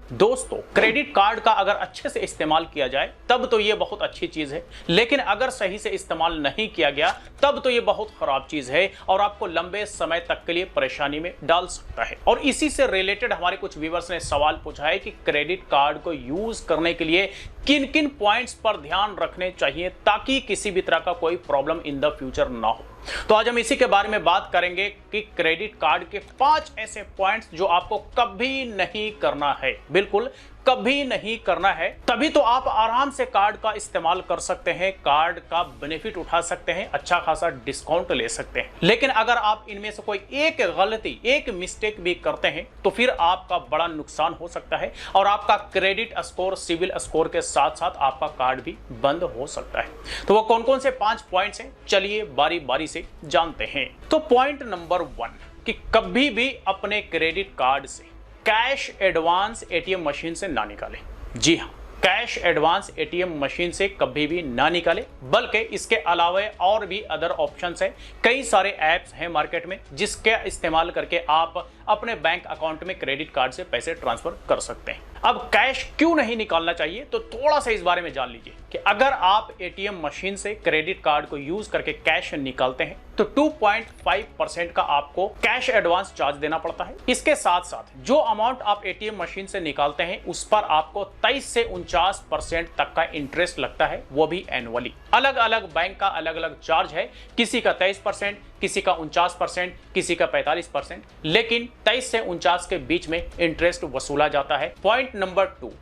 दोस्तों, credit card का अगर अच्छे से इस्तेमाल किया जाए तब तो ये बहुत अच्छी चीज है, लेकिन अगर सही से इस्तेमाल नहीं किया गया तब तो ये बहुत खराब चीज है और आपको लंबे समय तक के लिए परेशानी में डाल सकता है। और इसी से रिलेटेड हमारे कुछ व्यूअर्स ने सवाल पूछा है कि क्रेडिट कार्ड को यूज करने के लिए किन किन पॉइंट्स पर ध्यान रखने चाहिए ताकि किसी भी तरह का कोई प्रॉब्लम इन द फ्यूचर ना हो। तो आज हम इसी के बारे में बात करेंगे कि क्रेडिट कार्ड के 5 ऐसे पॉइंट्स जो आपको कभी नहीं करना है, बिल्कुल कभी नहीं करना है, तभी तो आप आराम से कार्ड का इस्तेमाल कर सकते हैं, कार्ड का बेनिफिट उठा सकते हैं, अच्छा खासा डिस्काउंट ले सकते हैं। लेकिन अगर आप इनमें से कोई एक गलती, एक मिस्टेक भी करते हैं तो फिर आपका बड़ा नुकसान हो सकता है और आपका क्रेडिट स्कोर, सिविल स्कोर के साथ साथ आपका कार्ड भी बंद हो सकता है। तो वो कौन कौन से 5 पॉइंट्स हैं, चलिए बारी बारी से जानते हैं। तो पॉइंट नंबर 1 कि कभी भी अपने क्रेडिट कार्ड से कैश एडवांस एटीएम मशीन से ना निकालें। जी हां, कैश एडवांस एटीएम मशीन से कभी भी ना निकालें, बल्कि इसके अलावा और भी अदर ऑप्शंस हैं। कई सारे ऐप्स हैं मार्केट में जिसके इस्तेमाल करके आप अपने बैंक अकाउंट में क्रेडिट कार्ड से पैसे ट्रांसफर कर सकते हैं। अब कैश क्यों नहीं निकालना चाहिए तो थोड़ा सा इस बारे में जान लीजिए कि अगर आप एटीएम मशीन से क्रेडिट कार्ड को यूज करके कैश निकालते हैं तो 2.5% का आपको कैश एडवांस चार्ज देना पड़ता है। इसके साथ साथ जो अमाउंट आप एटीएम मशीन से निकालते हैं उस पर आपको 23 से 49% तक का इंटरेस्ट लगता है, वो भी एनुअली। अलग अलग बैंक का अलग अलग चार्ज है, किसी का 23%, किसी का 49%, किसी का 45%, लेकिन 23 से 49 के बीच में इंटरेस्ट वसूला जाता है। पॉइंट नंबर 2,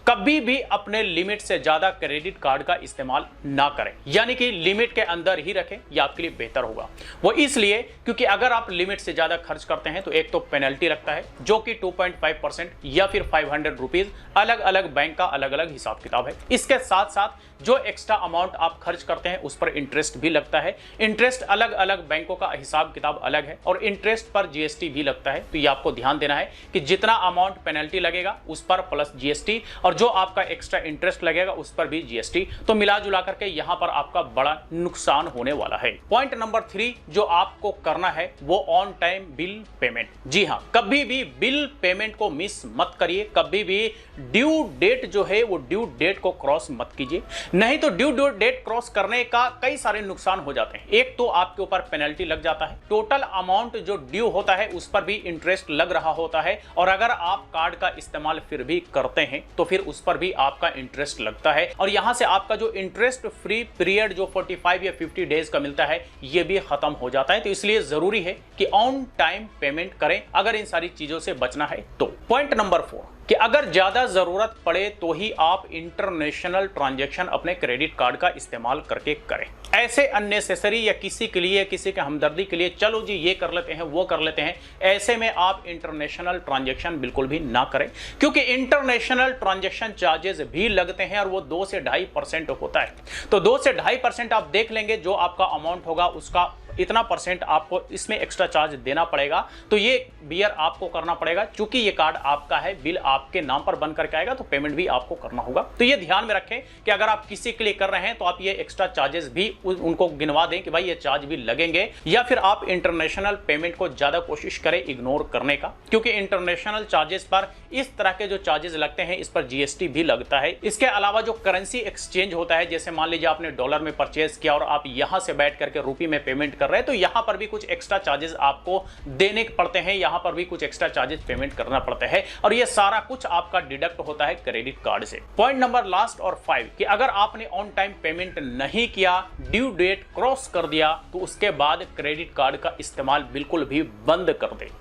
कभी भी अपने लिमिट से ज्यादा क्रेडिट कार्ड का इस्तेमाल ना करें, यानी कि लिमिट के अंदर ही रखें, यह आपके लिए बेहतर होगा। वो इसलिए क्योंकि अगर आप लिमिट से ज्यादा खर्च करते हैं तो एक तो पेनल्टी लगता है जो कि 2.5% या फिर 500 रुपीज, अलग अलग बैंक का अलग अलग हिसाब किताब है। इसके साथ साथ जो एक्स्ट्रा अमाउंट आप खर्च करते हैं उस पर इंटरेस्ट भी लगता है। इंटरेस्ट अलग अलग बैंकों का हिसाब किताब अलग है और इंटरेस्ट पर जीएसटी भी लगता है। तो ये आपको ध्यान देना है कि जितना अमाउंट पेनल्टी लगेगा उस पर प्लस जीएसटी और जो आपका एक्स्ट्रा इंटरेस्ट लगेगा उस पर भी जीएसटी, तो मिला जुला करके यहां पर आपका बड़ा नुकसान होने वाला है। पॉइंट नंबर 3 जो आपको करना है वो ऑन टाइम बिल पेमेंट। जी हां, कभी भी बिल पेमेंट को मिस मत करिए, कभी भी ड्यू डेट जो है वो ड्यू डेट को क्रॉस मत कीजिए, नहीं तो ड्यू डेट क्रॉस करने का कई सारे नुकसान हो जाते हैं। एक तो आपके ऊपर पेनल्टी लग जाता है, टोटल अमाउंट जो ड्यू होता है उस पर भी इंटरेस्ट लग रहा होता है, और अगर आप कार्ड का इस्तेमाल फिर भी करते हैं तो फिर उस पर भी आपका इंटरेस्ट लगता है, और यहां से आपका जो इंटरेस्ट फ्री पीरियड जो 45 या 50 डेज का मिलता है ये भी खत्म हो जाता है। तो इसलिए जरूरी है कि ऑन टाइम पेमेंट करें अगर इन सारी चीजों से बचना है तो। पॉइंट नंबर 4 कि अगर ज्यादा जरूरत पड़े तो ही आप इंटरनेशनल ट्रांजैक्शन अपने क्रेडिट कार्ड का इस्तेमाल करके करें। ऐसे अननेसेसरी या किसी के लिए, किसी के हमदर्दी के लिए चलो जी ये कर लेते हैं वो कर लेते हैं, ऐसे में आप इंटरनेशनल ट्रांजैक्शन बिल्कुल भी ना करें, क्योंकि इंटरनेशनल ट्रांजैक्शन चार्जेस भी लगते हैं और वो 2 से 2.5% होता है। तो 2 से 2.5% आप देख लेंगे, जो आपका अमाउंट होगा उसका इतना % आपको इसमें एक्स्ट्रा चार्ज देना पड़ेगा। तो ये बियर आपको करना पड़ेगा, क्योंकि ये कार्ड आपका है, बिल आपके नाम पर बन करके आएगा तो पेमेंट भी आपको करना होगा। तो ये ध्यान में रखें कि अगर आप किसी के लिए कर रहे हैं तो आप ये एक्स्ट्रा चार्जेस भी उनको गिनवा दें कि भाई ये चार्ज भी लगेंगे, या फिर आप इंटरनेशनल पेमेंट को ज्यादा कोशिश करें इग्नोर करने का, क्योंकि इंटरनेशनल चार्जेस पर इस तरह के जो चार्जेस लगते हैं इस पर जीएसटी भी लगता है। इसके अलावा जो करेंसी एक्सचेंज होता है, जैसे मान लीजिए आपने डॉलर में परचेज किया और आप यहां से बैठ करके रुपये में पेमेंट कर रहे हैं तो यहां पर भी कुछ एक्स्ट्रा चार्जेस आपको देने पड़ते हैं, यहां पर भी कुछ एक्स्ट्रा चार्जेस पेमेंट करना पड़ता है, और ये सारा कुछ आपका डिडक्ट होता है क्रेडिट कार्ड से। पॉइंट नंबर लास्ट और 5 कि अगर आपने ऑन टाइम पेमेंट नहीं किया, ड्यू डेट क्रॉस कर दिया, तो उसके बाद क्रेडिट कार्ड का इस्तेमाल बिल्कुल भी बंद कर दे।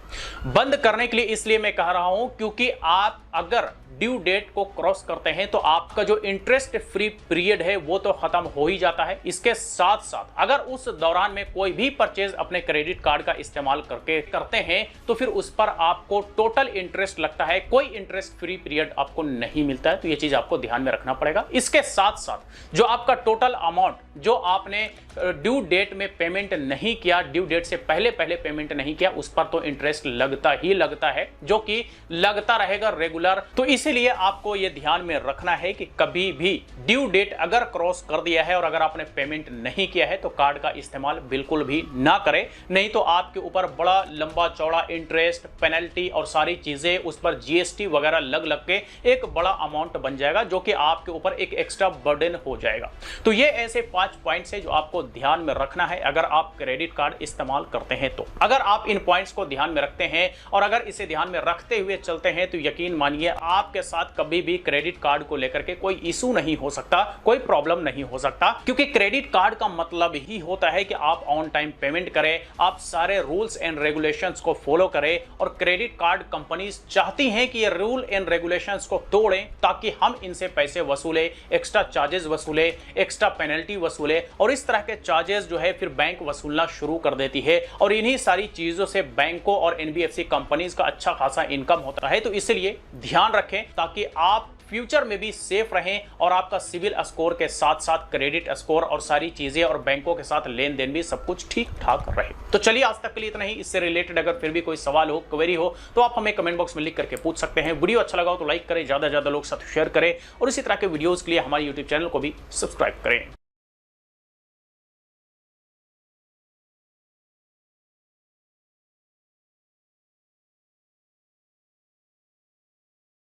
बंद करने के लिए इसलिए मैं कह रहा हूं क्योंकि आप अगर ड्यू डेट को क्रॉस करते हैं तो आपका जो इंटरेस्ट फ्री पीरियड है वो तो खत्म हो ही जाता है। इसके साथ साथ अगर उस दौरान में कोई भी परचेज अपने क्रेडिट कार्ड का इस्तेमाल करके करते हैं तो फिर उस पर आपको टोटल इंटरेस्ट लगता है, कोई इंटरेस्ट फ्री पीरियड आपको नहीं मिलता है। तो ये चीज आपको ध्यान में रखना पड़ेगा। इसके साथ साथ जो आपका टोटल अमाउंट जो आपने ड्यू डेट में पेमेंट नहीं किया, ड्यू डेट से पहले पेमेंट नहीं किया, उस पर तो इंटरेस्ट लगता ही लगता है, जो कि लगता रहेगा रेगुलर। तो इस इसीलिए आपको यह ध्यान में रखना है कि कभी भी ड्यू डेट अगर क्रॉस कर दिया है और अगर आपने पेमेंट नहीं किया है तो कार्ड का इस्तेमाल बिल्कुल भी ना करें, नहीं तो आपके ऊपर बड़ा लंबा चौड़ा इंटरेस्ट, पेनल्टी और सारी चीजें, उस पर जीएसटी वगैरह लग के एक बड़ा अमाउंट बन जाएगा, जो कि आपके ऊपर एक एक्स्ट्रा बर्डन हो जाएगा। तो ये ऐसे 5 पॉइंट्स हैं जो आपको ध्यान में रखना है अगर आप क्रेडिट कार्ड इस्तेमाल करते हैं। तो अगर आप इन पॉइंट्स को ध्यान में रखते हैं और अगर इसे ध्यान में रखते हुए चलते हैं तो यकीन मानिए आपके साथ कभी भी क्रेडिट कार्ड को लेकर के कोई इशू नहीं हो सकता, कोई प्रॉब्लम नहीं हो सकता, क्योंकि क्रेडिट कार्ड का मतलब ही होता है कि आप ऑन टाइम पेमेंट करें, आप सारे रूल्स एंड रेगुलेशंस को फॉलो करें। और क्रेडिट कार्ड कंपनीज चाहती हैं कि ये रूल एंड रेगुलेशंस को तोड़ें ताकि हम इनसे पैसे वसूले, एक्स्ट्रा चार्जेस वसूले, एक्स्ट्रा पेनल्टी वसूले, और इस तरह के चार्जेस जो है फिर बैंक वसूलना शुरू कर देती है। और इन्हीं सारी चीजों से बैंकों और एनबीएफसी कंपनीज का अच्छा खासा इनकम होता है। तो इसलिए ध्यान रखें ताकि आप फ्यूचर में भी सेफ रहें और आपका सिविल स्कोर के साथ साथ क्रेडिट स्कोर और सारी चीजें और बैंकों के साथ लेन देन भी सब कुछ ठीक ठाक रहे। तो चलिए आज तक के लिए इतना ही। इससे रिलेटेड अगर फिर भी कोई सवाल हो, क्वेरी हो, तो आप हमें कमेंट बॉक्स में लिख करके पूछ सकते हैं। वीडियो अच्छा लगा हो तो लाइक करें, ज्यादा से ज्यादा लोग साथ शेयर करें और इसी तरह के वीडियोस के लिए हमारे यूट्यूब चैनल को भी सब्सक्राइब करें।